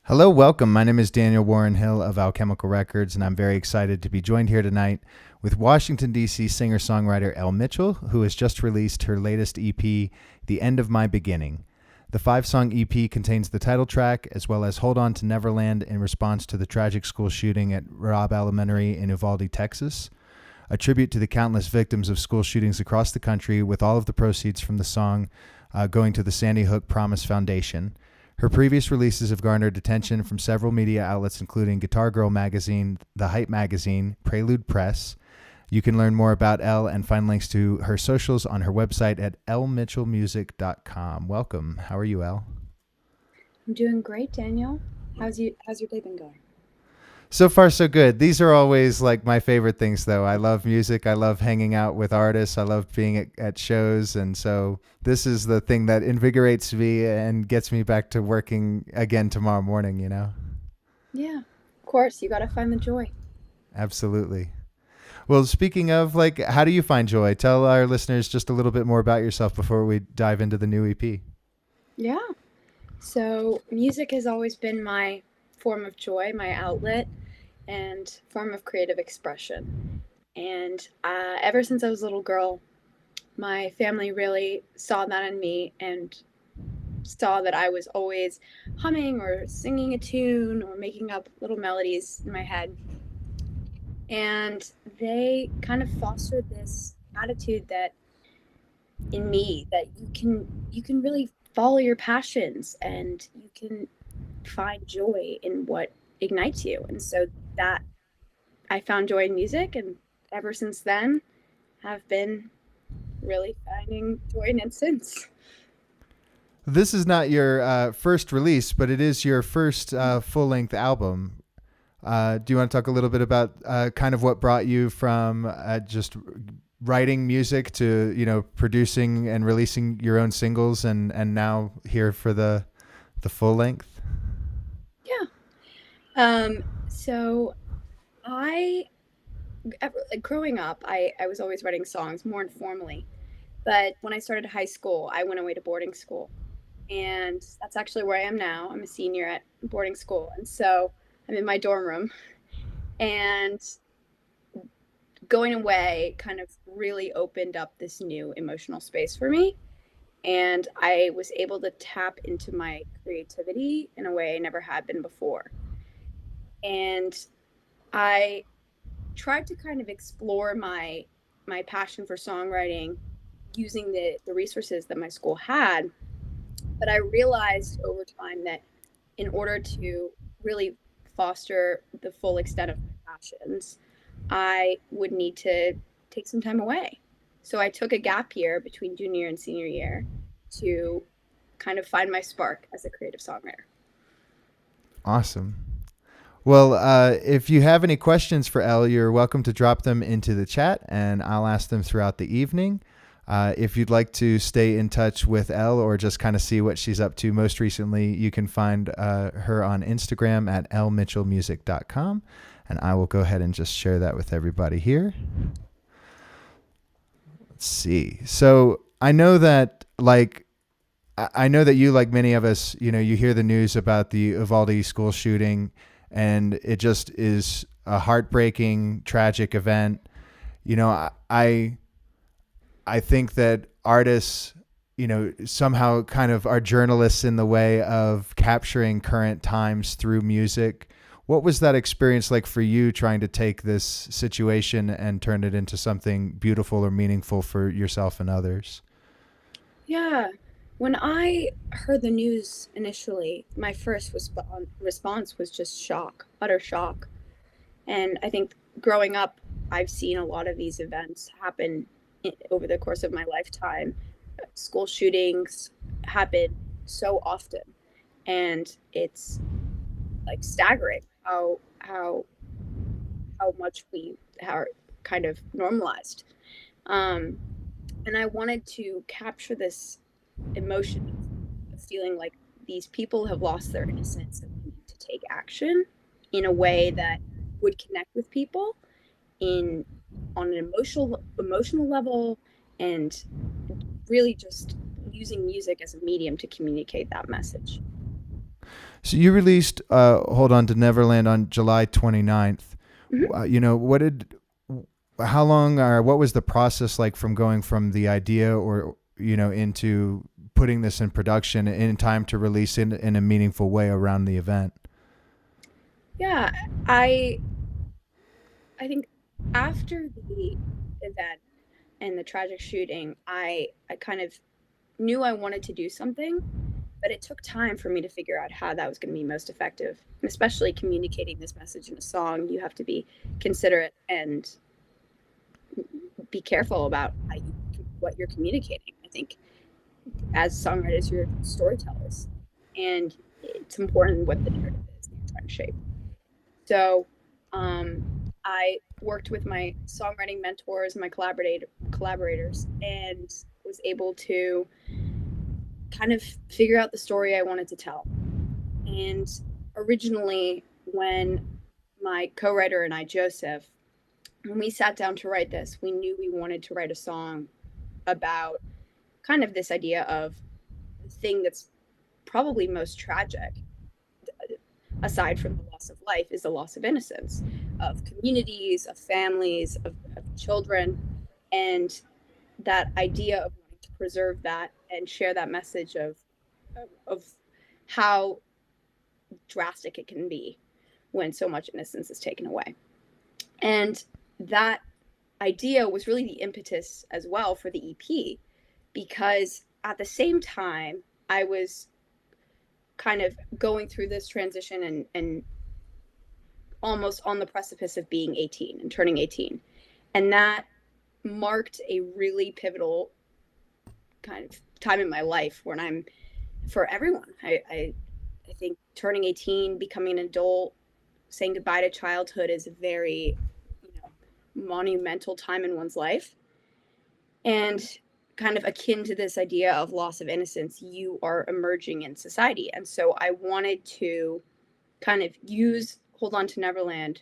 Hello, welcome. My name is Daniel Warren Hill of Alchemical Records, and I'm very excited to be joined here tonight with Washington, D.C. singer-songwriter Elle Mitchell, who has just released her latest EP, The End of My Beginning. The five-song EP contains the title track, as well as Hold On to Neverland in response to the tragic school shooting at Robb Elementary in Uvalde, Texas, a tribute to the countless victims of school shootings across the country, with all of the proceeds from the song going to the Sandy Hook Promise Foundation. Her previous releases have garnered attention from several media outlets, including Guitar Girl Magazine, The Hype Magazine, Prelude Press. You can learn more about Elle and find links to her socials on her website at ellemitchellmusic.com. Welcome. How are you, Elle? I'm doing great, Daniel. How's your day been going? So far, so good. These are always like my favorite things, though. I love music. I love hanging out with artists. I love being at shows. And so this is the thing that invigorates me and gets me back to working again tomorrow morning, you know? Yeah, of course, you gotta find the joy. Absolutely. Well, speaking of, like, how do you find joy? Tell our listeners just a little bit more about yourself before we dive into the new EP. Yeah. So, music has always been my form of joy, my outlet, and form of creative expression. And ever since I was a little girl, my family really saw that in me and saw that I was always humming or singing a tune or making up little melodies in my head. And they kind of fostered this attitude that in me that you can really follow your passions and you can find joy in what ignites you. And so that I found joy in music, and ever since then have been really finding joy in it since. This is not your first release, but it is your first full length album. Do you want to talk a little bit about kind of what brought you from just writing music to producing and releasing your own singles and now here for the full length? Yeah. So I growing up, I was always writing songs more informally. But when I started high school, I went away to boarding school. And that's actually where I am now. I'm a senior at boarding school. And so I'm in my dorm room. And going away kind of really opened up this new emotional space for me. And I was able to tap into my creativity in a way I never had been before. And I tried to kind of explore my passion for songwriting using the resources that my school had. But I realized over time that in order to really foster the full extent of my passions, I would need to take some time away. So I took a gap year between junior and senior year to kind of find my spark as a creative songwriter. Awesome. Well, if you have any questions for Elle, you're welcome to drop them into the chat, and I'll ask them throughout the evening. If you'd like to stay in touch with Elle or just kind of see what she's up to most recently, you can find her on Instagram at ellemitchellmusic.com, and I will go ahead and just share that with everybody here. Let's see. So I know that you, like many of us, you hear the news about the Uvalde school shooting, and it just is a heartbreaking, tragic event. You know, I think that artists, somehow kind of are journalists in the way of capturing current times through music. What was that experience like for you, trying to take this situation and turn it into something beautiful or meaningful for yourself and others? Yeah. When I heard the news initially, my first response was just shock, utter shock. And I think growing up, I've seen a lot of these events happen over the course of my lifetime. School shootings happen so often, and it's like staggering how much we are kind of normalized. Um, and I wanted to capture this emotion of feeling like these people have lost their innocence and we need to take action in a way that would connect with people in on an emotional level, and really just using music as a medium to communicate that message. So you released Hold On to Neverland on July 29th. Mhm. How long or what was the process like from going from the idea or, into putting this in production in time to release it in a meaningful way around the event? Yeah, I I think after the event and the tragic shooting, I kind of knew I wanted to do something, but it took time for me to figure out how that was going to be most effective. And especially communicating this message in a song, you have to be considerate and be careful about what you're communicating. I think as songwriters, you're storytellers, and it's important what the narrative is that you're trying to shape. So, um, I worked with my songwriting mentors, my collaborators, and was able to kind of figure out the story I wanted to tell. And originally, when my co-writer and I, Joseph, when we sat down to write this, we knew we wanted to write a song about kind of this idea of the thing that's probably most tragic, aside from the loss of life, is the loss of innocence, of communities, of families, of children. And that idea of wanting to preserve that and share that message of how drastic it can be when so much innocence is taken away. And that idea was really the impetus as well for the EP, because at the same time I was kind of going through this transition and almost on the precipice of being 18 and turning 18. And that marked a really pivotal kind of time in my life when I'm for everyone. I think turning 18, becoming an adult, saying goodbye to childhood is a very, monumental time in one's life. And kind of akin to this idea of loss of innocence, you are emerging in society. And so I wanted to kind of use Hold On to Neverland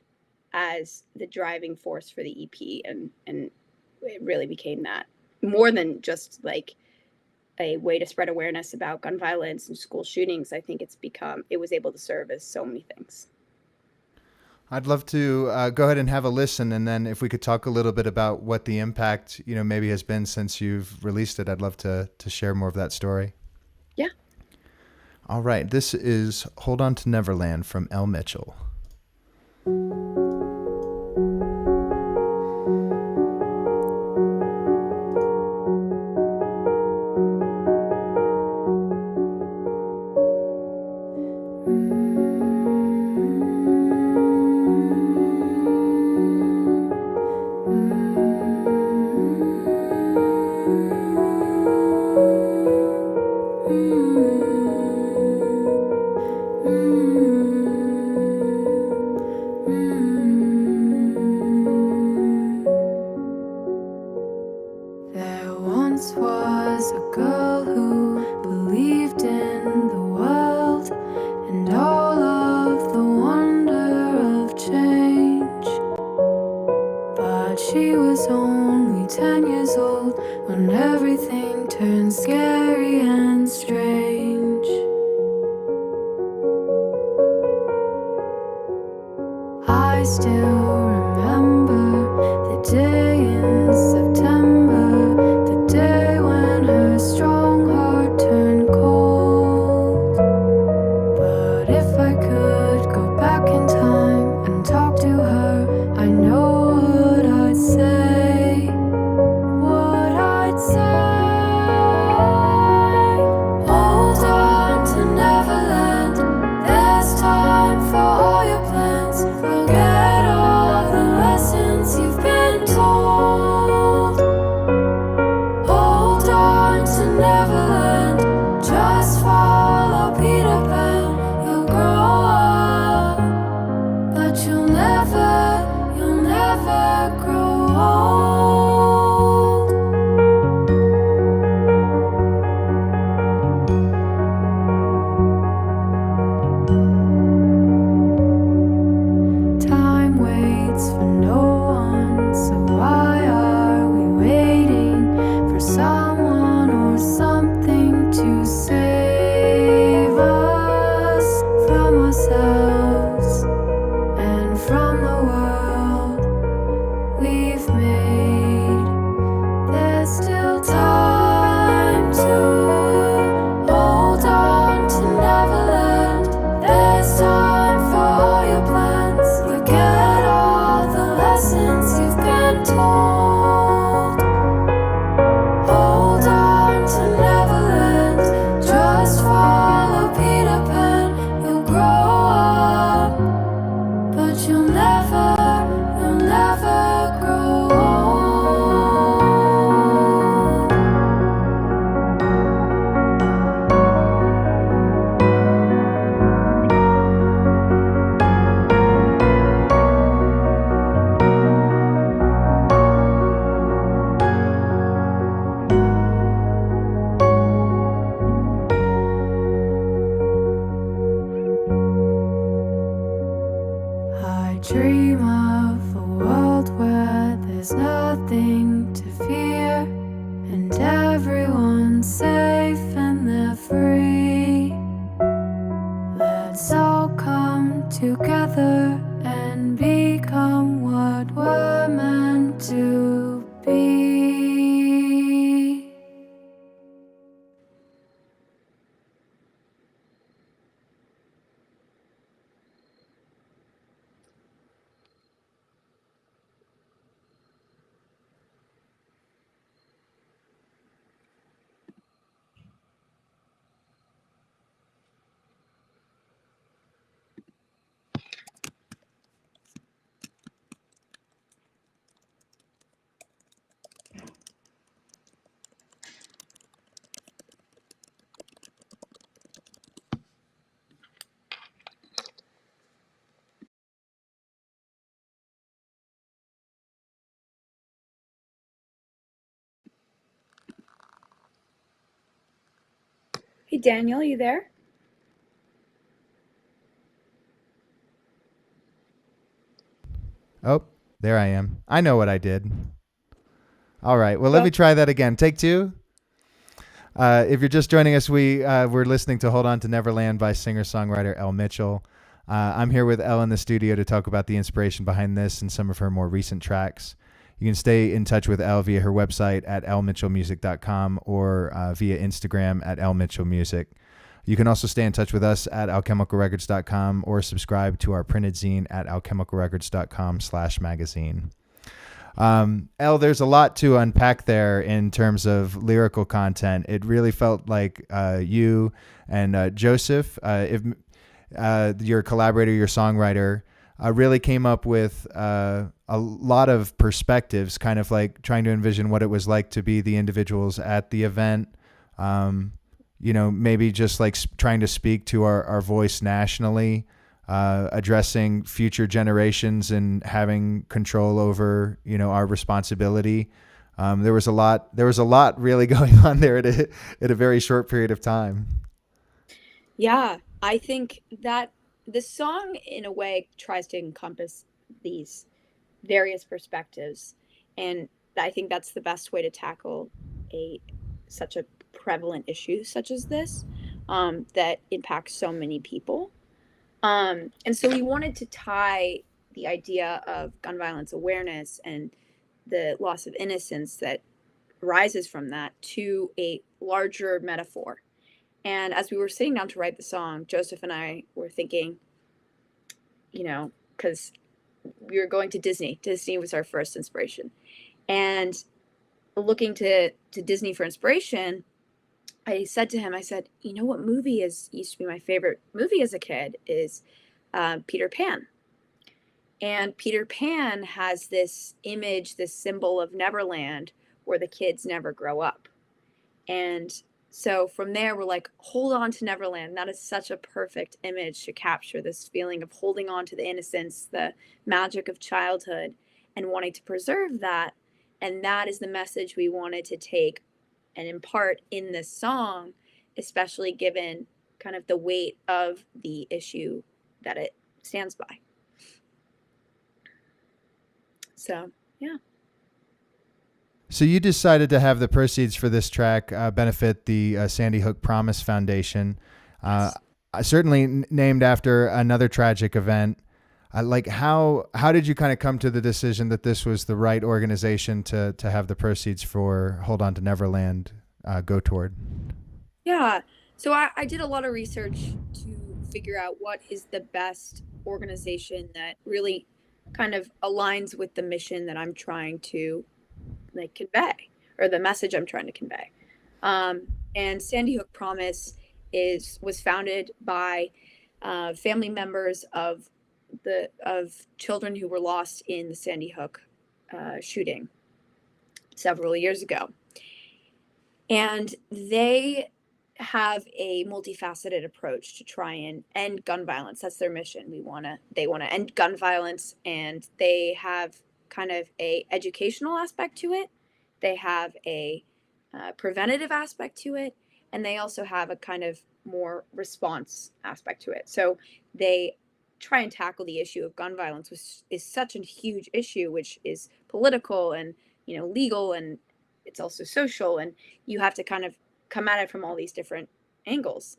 as the driving force for the EP, and it really became that, more than just like a way to spread awareness about gun violence and school shootings. I think it was able to serve as so many things. I'd love to go ahead and have a listen, and then if we could talk a little bit about what the impact, maybe has been since you've released it. I'd love to share more of that story. Yeah. All right, this is Hold On to Neverland from Elle Mitchell. There once was a girl who believed in the world and all of the wonder of change. But she was only 10 years old when everything turned scary and strange. I still remember the day in September, the day when her strong heart turned cold. But if I could go back in time and talk to her, I know what I'd say. What I'd say. Hold on to Neverland. There's time for all your plans. Forget all the There's nothing to fear, and everyone's safe and they're free. Let's all come together and become what we're meant to be. Hey, Daniel, you there? Oh, there I am. I know what I did. All right. Well, let Go. me try that again. Take two. If you're just joining us, we're listening to "Hold On to Neverland" by singer-songwriter Elle Mitchell. I'm here with Elle in the studio to talk about the inspiration behind this and some of her more recent tracks. You can stay in touch with Elle via her website at ellemitchellmusic.com or via Instagram at ellemitchellmusic. You can also stay in touch with us at alchemicalrecords.com or subscribe to our printed zine at alchemicalrecords.com/magazine. Elle, there's a lot to unpack there in terms of lyrical content. It really felt like you and Joseph, if your collaborator, your songwriter, really came up with a lot of perspectives, kind of like trying to envision what it was like to be the individuals at the event. Maybe just like trying to speak to our voice nationally. Addressing future generations and having control over, our responsibility. There was a lot really going on there at a very short period of time. Yeah, I think that the song, in a way, tries to encompass these various perspectives, and I think that's the best way to tackle a such a prevalent issue such as this, that impacts so many people. And so we wanted to tie the idea of gun violence awareness and the loss of innocence that rises from that to a larger metaphor. And as we were sitting down to write the song, Joseph and I were thinking, because we were going to Disney. Disney was our first inspiration. And looking to Disney for inspiration, I said to him, I said, you know what movie used to be my favorite movie as a kid is Peter Pan. And Peter Pan has this image, this symbol of Neverland where the kids never grow up. And so from there, we're like, hold on to Neverland. That is such a perfect image to capture this feeling of holding on to the innocence, the magic of childhood, and wanting to preserve that. And that is the message we wanted to take and impart in this song, especially given kind of the weight of the issue that it stands by. So, yeah. So you decided to have the proceeds for this track benefit the Sandy Hook Promise Foundation, Yes. certainly named after another tragic event. How did you kind of come to the decision that this was the right organization to have the proceeds for Hold On to Neverland go toward? Yeah. So I did a lot of research to figure out what is the best organization that really kind of aligns with the mission that I'm trying to convey, or the message I'm trying to convey. And Sandy Hook Promise was founded by family members of children who were lost in the Sandy Hook shooting several years ago, and they have a multifaceted approach to try and end gun violence. That's their mission. They want to end gun violence, and they have kind of a educational aspect to it. They have a preventative aspect to it, and they also have a kind of more response aspect to it. So they try and tackle the issue of gun violence, which is such a huge issue, which is political and, legal, and it's also social, and you have to kind of come at it from all these different angles.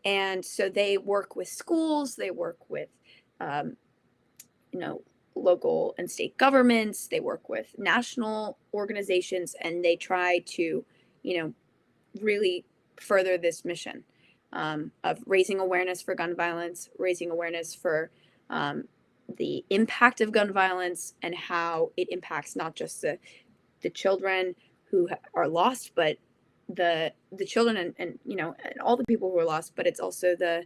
And so they work with schools, they work with, um, you know, local and state governments, they work with national organizations, and they try to, you know, really further this mission, of raising awareness for gun violence, raising awareness for, the impact of gun violence and how it impacts not just the children who are lost, but the children and and all the people who are lost, but it's also the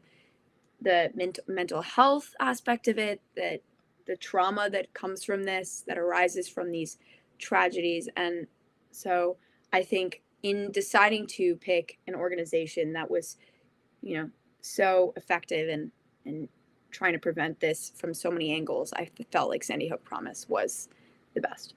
mental health aspect of it, that the trauma that comes from this, that arises from these tragedies. And so I think in deciding to pick an organization that was, so effective and trying to prevent this from so many angles, I felt like Sandy Hook Promise was the best.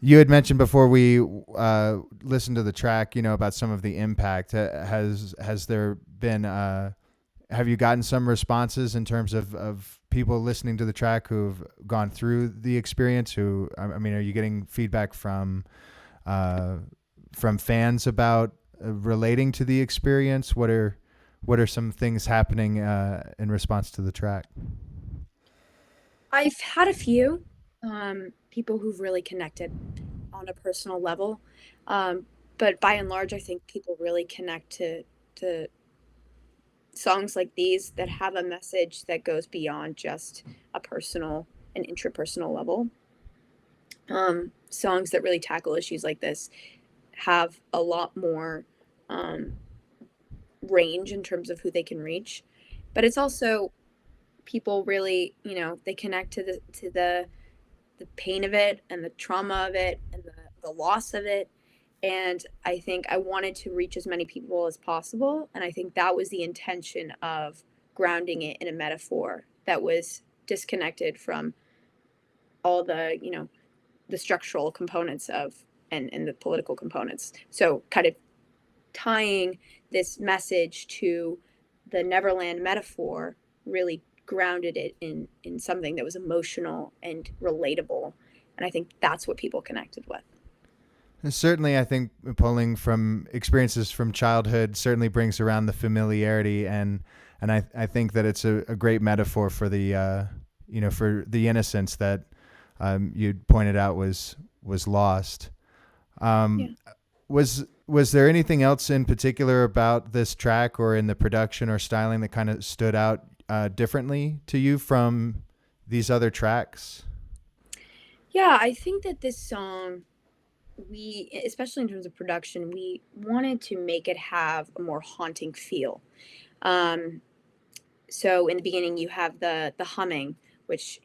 You had mentioned before we listened to the track, about some of the impact. Has there been? Have you gotten some responses in terms of people listening to the track who've gone through the experience? I mean, are you getting feedback from fans about relating to the experience? What are some things happening in response to the track? I've had a few people who've really connected on a personal level, but by and large, I think people really connect to songs like these that have a message that goes beyond just a personal and intrapersonal level. Songs that really tackle issues like this have a lot more range in terms of who they can reach, but it's also people really, they connect to the pain of it and the trauma of it and the loss of it. And I think I wanted to reach as many people as possible. And I think that was the intention of grounding it in a metaphor that was disconnected from all the structural components of and the political components. So kind of tying this message to the Neverland metaphor really grounded it in something that was emotional and relatable. And I think that's what people connected with. Certainly, I think pulling from experiences from childhood certainly brings around the familiarity, and I think that it's a great metaphor for the for the innocence that you pointed out was lost. Yeah. Was there anything else in particular about this track or in the production or styling that kind of stood out differently to you from these other tracks? Yeah, I think that this song, especially in terms of production, we wanted to make it have a more haunting feel. So in the beginning, you have the humming, which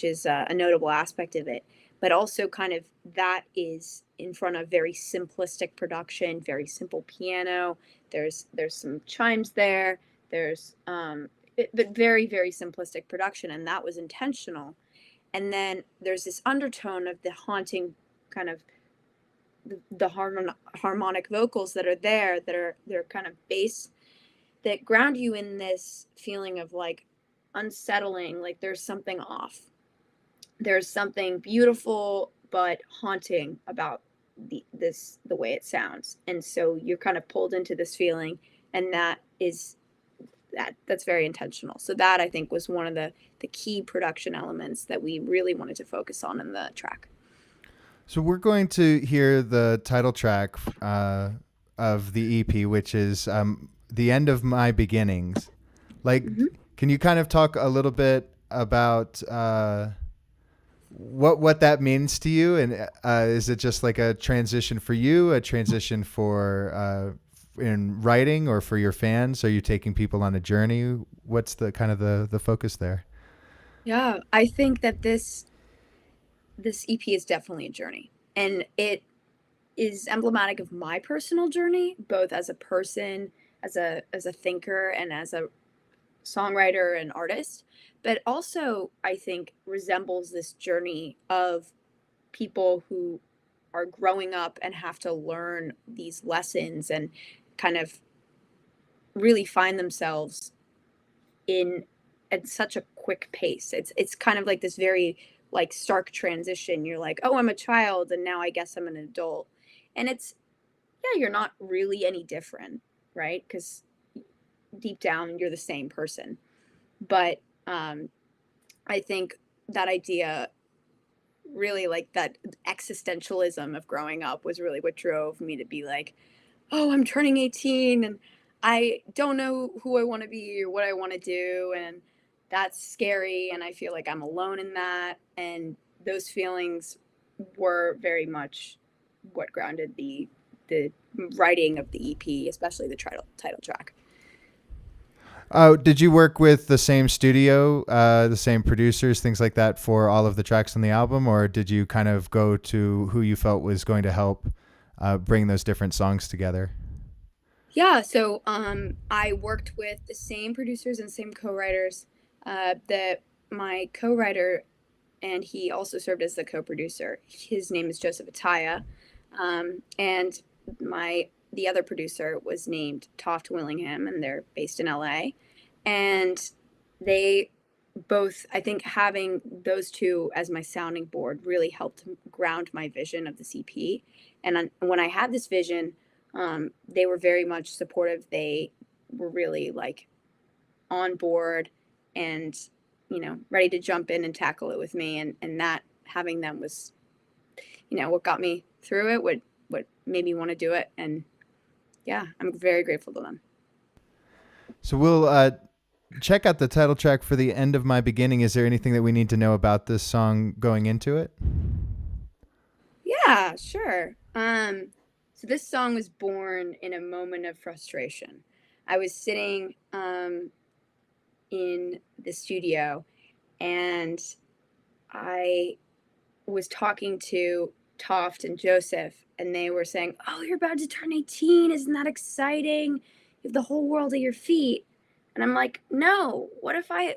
is a notable aspect of it, but also kind of that is in front of very simplistic production, very simple piano. There's some chimes there. There's but very very simplistic production, and that was intentional. And then there's this undertone of the haunting kind of the harmonic vocals that are there, they're kind of bass, that ground you in this feeling of like unsettling, like there's something off. There's something beautiful but haunting about the way it sounds. And so you're kind of pulled into this feeling, and that's very intentional. So that I think was one of the key production elements that we really wanted to focus on in the track. So we're going to hear the title track of the EP, which is "The End of My Beginnings." Like, can you kind of talk a little bit about what that means to you, and is it just like a transition for you, a transition for in writing, or for your fans? Are you taking people on a journey? What's the kind of the focus there? Yeah, I think that this EP is definitely a journey, and it is emblematic of my personal journey, both as a person, as a thinker, and as a songwriter and artist, but also I think resembles this journey of people who are growing up and have to learn these lessons and kind of really find themselves in at such a quick pace. It's kind of like this very like stark transition. You're like, oh, I'm a child, and now I guess I'm an adult, and it's yeah, you're not really any different, right? Because deep down, you're the same person. But I think that idea really like that existentialism of growing up was really what drove me to be like, oh, I'm turning 18 and I don't know who I want to be or what I want to do. And that's scary. And I feel like I'm alone in that. And those feelings were very much what grounded the writing of the EP, especially the title track. Did you work with the same studio, the same producers, things like that for all of the tracks on the album, or did you kind of go to who you felt was going to help bring those different songs together? Yeah, so I worked with the same producers and same co-writers. That my co-writer, and he also served as the co-producer. His name is Joseph Ataya, and the other producer was named Toft Willingham, and they're based in LA. And they both, I think, having those two as my sounding board really helped ground my vision of the CP. And when I had this vision, they were very much supportive. They were really like on board and, ready to jump in and tackle it with me. And that having them was, what got me through it, what made me want to do it. And yeah, I'm very grateful to them. So we'll check out the title track for The End of My Beginning. Is there anything that we need to know about this song going into it? Yeah, sure. So this song was born in a moment of frustration. I was sitting in the studio and I was talking to Toft and Joseph, and they were saying, oh, you're about to turn 18. Isn't that exciting? You have the whole world at your feet. And I'm like, no, what if I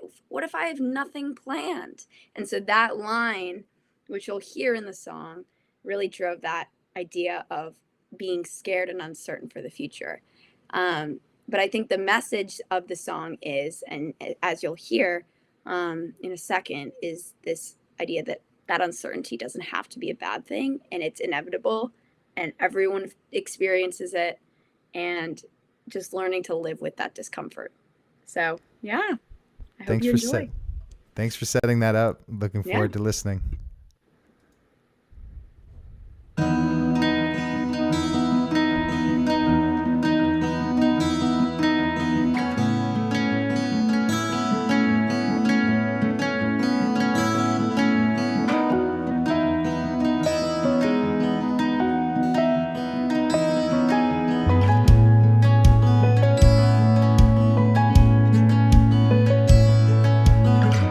have nothing planned? And so that line, which you'll hear in the song, really drove that idea of being scared and uncertain for the future. But I think the message of the song is, and as you'll hear in a second, is this idea that uncertainty doesn't have to be a bad thing, and it's inevitable, and everyone experiences it, and just learning to live with that discomfort. So, yeah, I hope you enjoy. Thanks for setting that up. Looking forward to listening.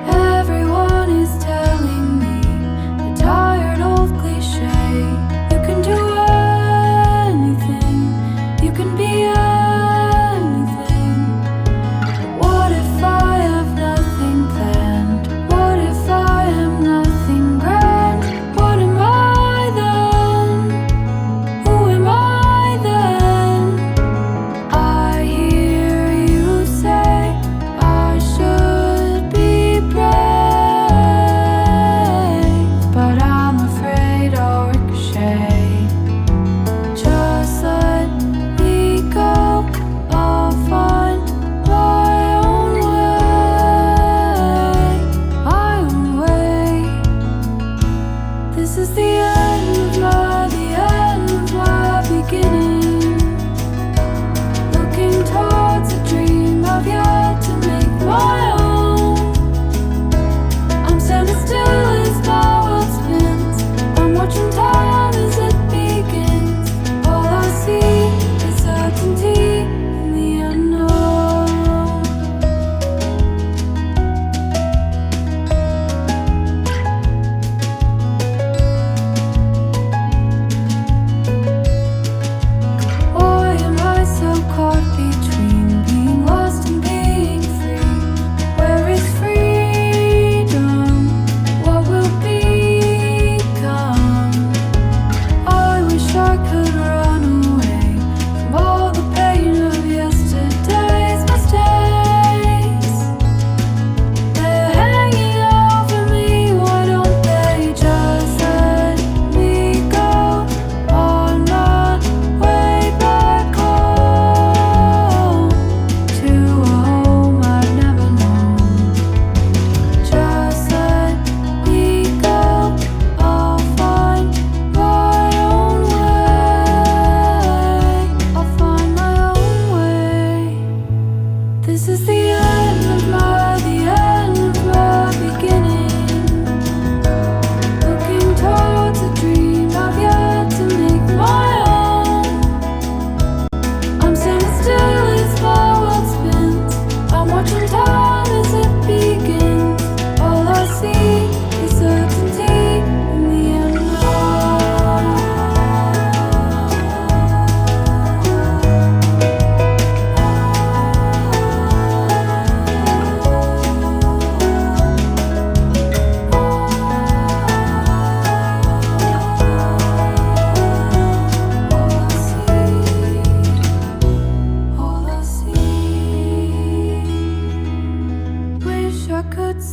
Everyone is telling me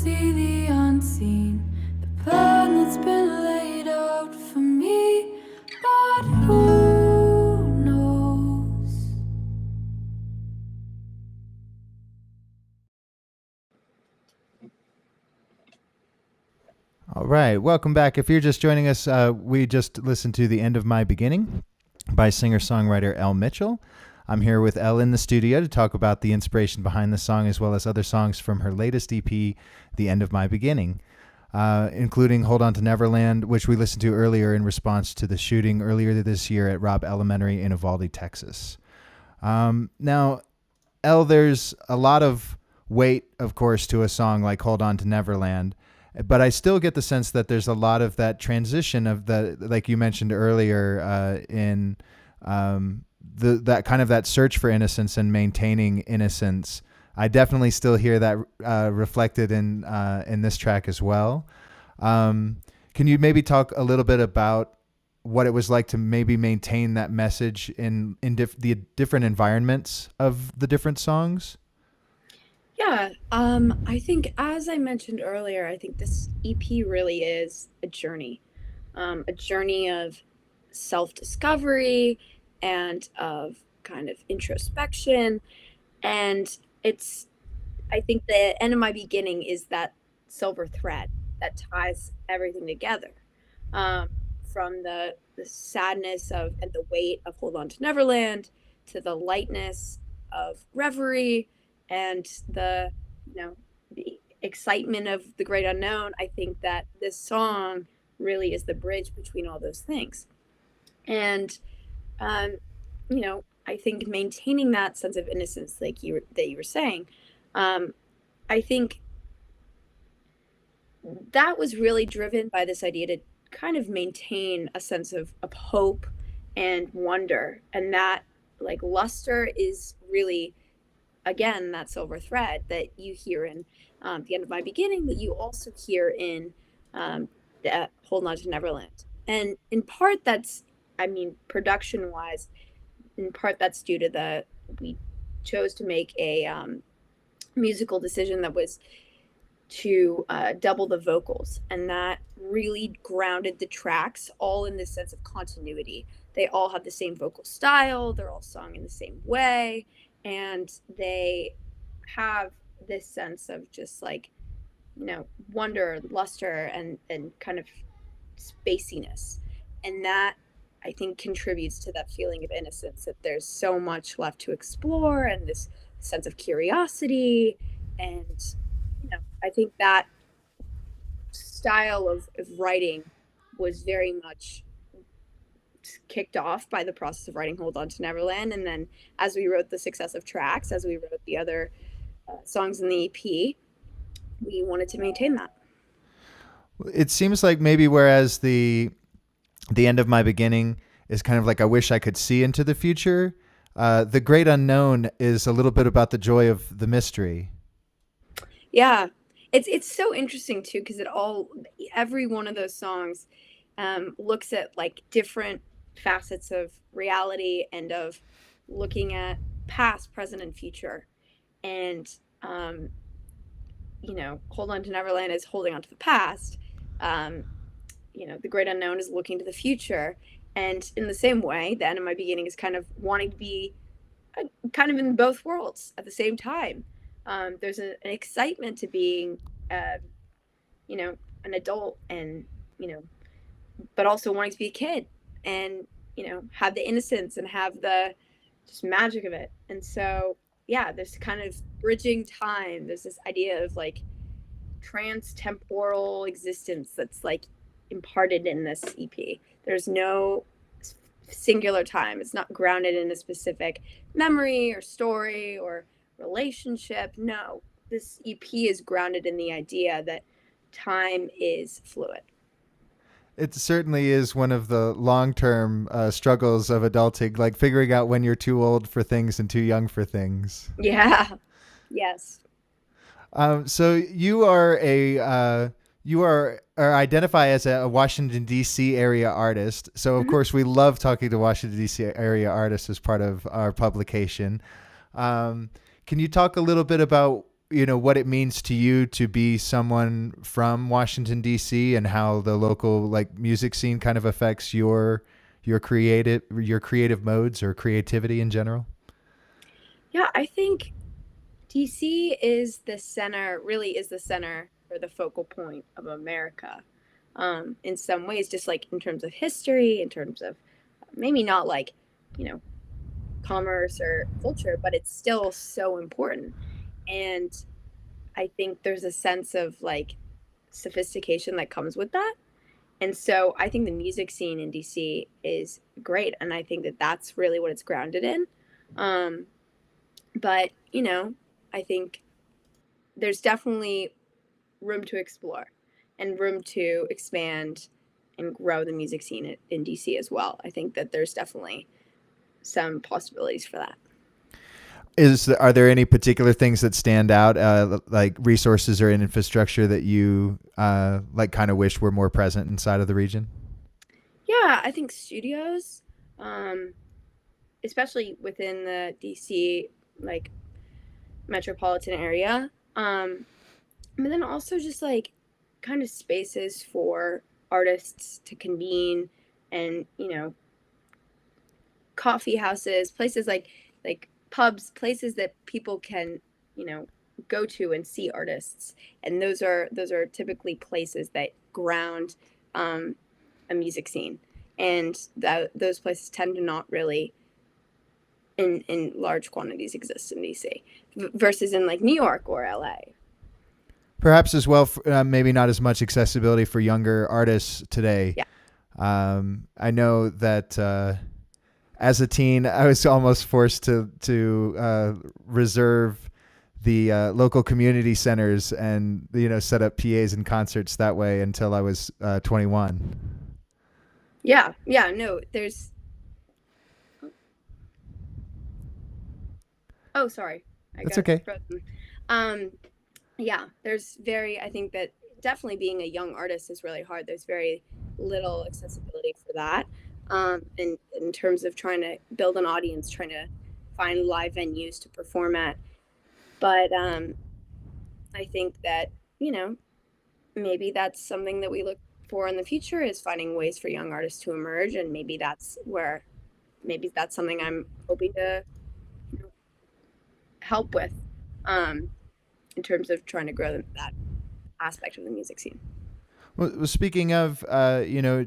see the unseen, the plan that's been laid out for me, but who knows? All right, welcome back. If you're just joining us, we just listened to The End of My Beginning by singer-songwriter Elle Mitchell. I'm here with Elle in the studio to talk about the inspiration behind the song as well as other songs from her latest EP, The End of My Beginning, including Hold On to Neverland, which we listened to earlier in response to the shooting earlier this year at Robb Elementary in Uvalde, Texas. Now, Elle, there's a lot of weight, of course, to a song like Hold On to Neverland, but I still get the sense that there's a lot of that transition of the, like you mentioned earlier, in that kind of that search for innocence and maintaining innocence. I definitely still hear that reflected in this track as well. Can you maybe talk a little bit about what it was like to maybe maintain that message in the different environments of the different songs? Yeah, I think as I mentioned earlier, I think this EP really is a journey of self-discovery and of kind of introspection. And it's, I think the end of my beginning is that silver thread that ties everything together. From the sadness of and the weight of Hold On to Neverland to the lightness of Reverie and the excitement of the great unknown. I think that this song really is the bridge between all those things. And I think maintaining that sense of innocence, like you were saying, I think that was really driven by this idea to kind of maintain a sense of hope and wonder, and that like luster is really, again, that silver thread that you hear in The End of My Beginning, that you also hear in Hold On to Neverland. And in part that's, I mean, production wise, in part that's due to we chose to make a musical decision that was to double the vocals, and that really grounded the tracks all in this sense of continuity. They all have the same vocal style, they're all sung in the same way, and they have this sense of just like, wonder, luster, and kind of spaciness. And that, I think, contributes to that feeling of innocence, that there's so much left to explore and this sense of curiosity. And I think that style of writing was very much kicked off by the process of writing Hold On to Neverland. And then as we wrote the successive tracks, as we wrote the other songs in the EP, we wanted to maintain that. It seems like maybe whereas the End of My Beginning is kind of like I wish I could see into the future, the great unknown is a little bit about the joy of the mystery. Yeah, it's so interesting too, because every one of those songs looks at like different facets of reality and of looking at past, present, and future. And Hold On to Neverland is holding on to the past. The great unknown is looking to the future. And in the same way, the End of My Beginning is kind of wanting to be kind of in both worlds at the same time. There's an excitement to being, an adult, and but also wanting to be a kid, and have the innocence and have the just magic of it. And so, yeah, there's kind of bridging time. There's this idea of like trans-temporal existence that's like imparted in this EP. There's no singular time. It's not grounded in a specific memory or story or relationship. No, this EP is grounded in the idea that time is fluid. It certainly is one of the long-term struggles of adulting, like figuring out when you're too old for things and too young for things. Yeah. Yes. So you are or identify as a Washington, D.C. area artist. So, of course, we love talking to Washington, D.C. area artists as part of our publication. Can you talk a little bit about what it means to you to be someone from Washington D.C. and how the local like music scene kind of affects your creative modes or creativity in general? Yeah, I think DC is really is the center or the focal point of America. In some ways, just like in terms of history, in terms of maybe not like, you know, commerce or culture, but it's still so important. And I think there's a sense of like sophistication that comes with that. And so I think the music scene in DC is great. And I think that that's really what it's grounded in. Um, but, I think there's definitely room to explore and room to expand and grow the music scene in DC as well. I think that there's definitely some possibilities for that. Are there any particular things that stand out, like resources or infrastructure that you like kind of wish were more present inside of the region? Yeah, I think studios, especially within the DC like metropolitan area, but then also just like kind of spaces for artists to convene and coffee houses, places like pubs, places that people can go to and see artists, and those are typically places that ground a music scene, and those places tend to not really in large quantities exist in DC versus in like New York or LA. Perhaps as well, maybe not as much accessibility for younger artists today. Yeah. I know that as a teen, I was almost forced to reserve the local community centers and set up PAs and concerts that way until I was 21. Yeah, no, there's. Oh, sorry, That's okay. frozen. Yeah, I think that definitely being a young artist is really hard. There's very little accessibility for that. In terms of trying to build an audience, trying to find live venues to perform at. But I think that, maybe that's something that we look for in the future, is finding ways for young artists to emerge. And maybe that's something I'm hoping to help with in terms of trying to grow that aspect of the music scene. Well, speaking of,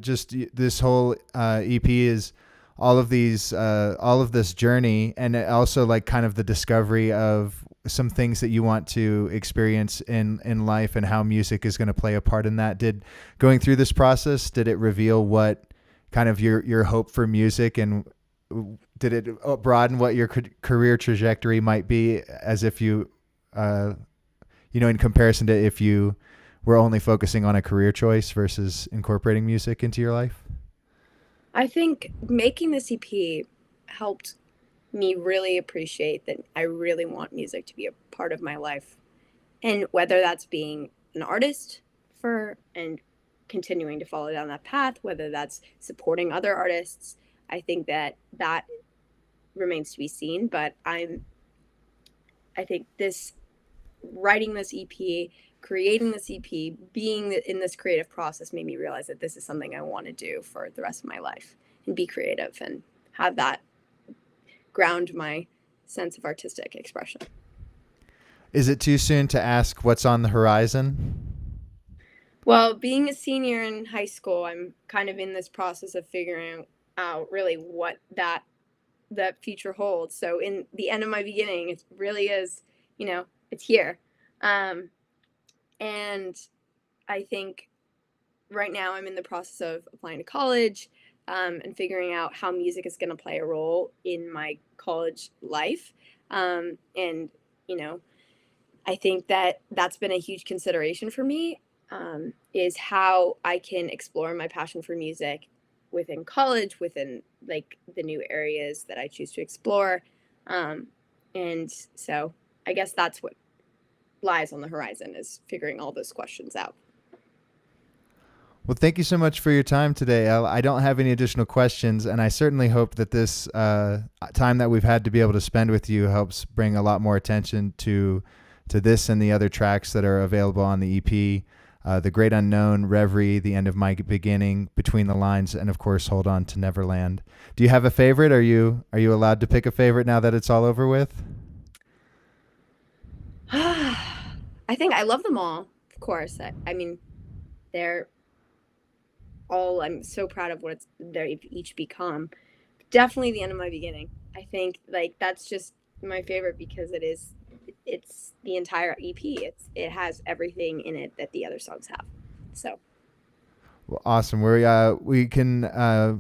just this whole EP is all of this journey, and also like kind of the discovery of some things that you want to experience in life and how music is going to play a part in that. Did going through this process, did it reveal what kind of your hope for music, and did it broaden what your career trajectory might be, as if you, in comparison to if you were only focusing on a career choice versus incorporating music into your life? I think making this EP helped me really appreciate that I really want music to be a part of my life. And whether that's being an artist and continuing to follow down that path, whether that's supporting other artists, I think that remains to be seen. But I think writing this EP, creating this EP, being in this creative process made me realize that this is something I want to do for the rest of my life, and be creative and have that ground my sense of artistic expression. Is it too soon to ask what's on the horizon? Well, being a senior in high school, I'm kind of in this process of figuring out really what that future holds. So in the end of my beginning, it really is, it's here. And I think right now I'm in the process of applying to college, and figuring out how music is going to play a role in my college life. And, I think that that's been a huge consideration for me, is how I can explore my passion for music within college, within like the new areas that I choose to explore. And so I guess that's what lies on the horizon, is figuring all those questions out. Well, thank you so much for your time today, Elle. I don't have any additional questions, and I certainly hope that this time that we've had to be able to spend with you helps bring a lot more attention to to this and the other tracks that are available on the EP. The Great Unknown, Reverie, The End of My Beginning, Between the Lines, and of course, Hold On to Neverland. Do you have a favorite? Are you allowed to pick a favorite now that it's all over with? I think I love them all, of course. I mean, they're all, I'm so proud of what they've each become. Definitely The End of My Beginning. I think like that's just my favorite because it's the entire EP. It has everything in it that the other songs have. So Well, awesome. We can. I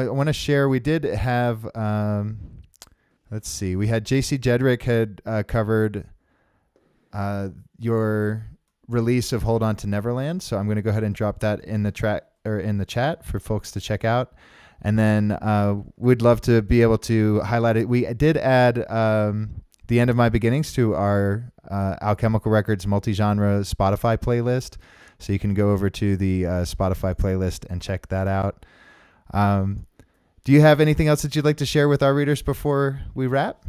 want to share. We did have. Let's see. We had JC Jedrick had covered your release of Hold On to Neverland. So I'm going to go ahead and drop that in the track or in the chat for folks to check out. And then we'd love to be able to highlight it. We did add The End of My Beginnings to our Alchemical Records multi-genre Spotify playlist. So you can go over to the Spotify playlist and check that out. Do you have anything else that you'd like to share with our readers before we wrap?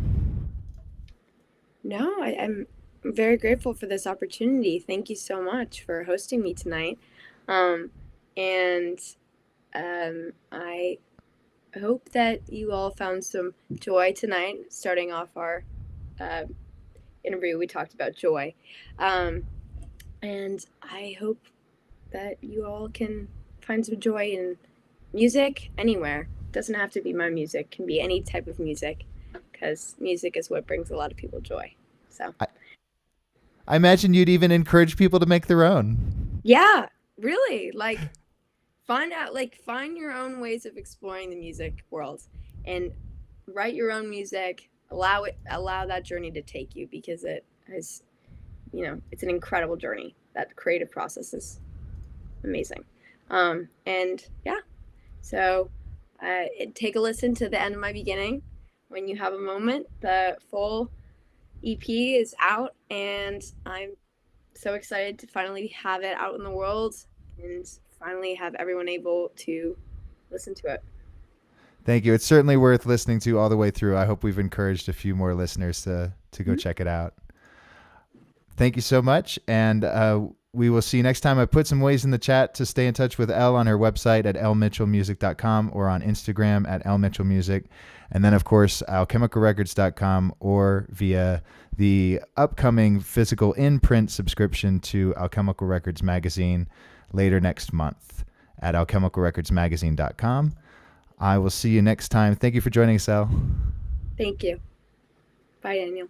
no, I'm very grateful for this opportunity. Thank you so much for hosting me tonight. And I hope that you all found some joy tonight. Starting off our interview, we talked about joy. And I hope that you all can find some joy in music anywhere. It doesn't have to be my music, it can be any type of music, because music is what brings a lot of people joy. So I imagine you'd even encourage people to make their own. yeah, really, like find your own ways of exploring the music world and write your own music. Allow that journey to take you, because it is, it's an incredible journey. That creative process is amazing. And yeah, so take a listen to The End of My Beginning when you have a moment. The full EP is out, and I'm so excited to finally have it out in the world and finally have everyone able to listen to it. Thank you. It's certainly worth listening to all the way through. I hope we've encouraged a few more listeners to go check it out. Thank you so much. And we will see you next time. I put some ways in the chat to stay in touch with Elle on her website at ellemitchellmusic.com or on Instagram at ellemitchellmusic. And then, of course, alchemicalrecords.com or via the upcoming physical in-print subscription to Alchemical Records magazine later next month at alchemicalrecordsmagazine.com. I will see you next time. Thank you for joining us, Elle. Thank you. Bye, Daniel.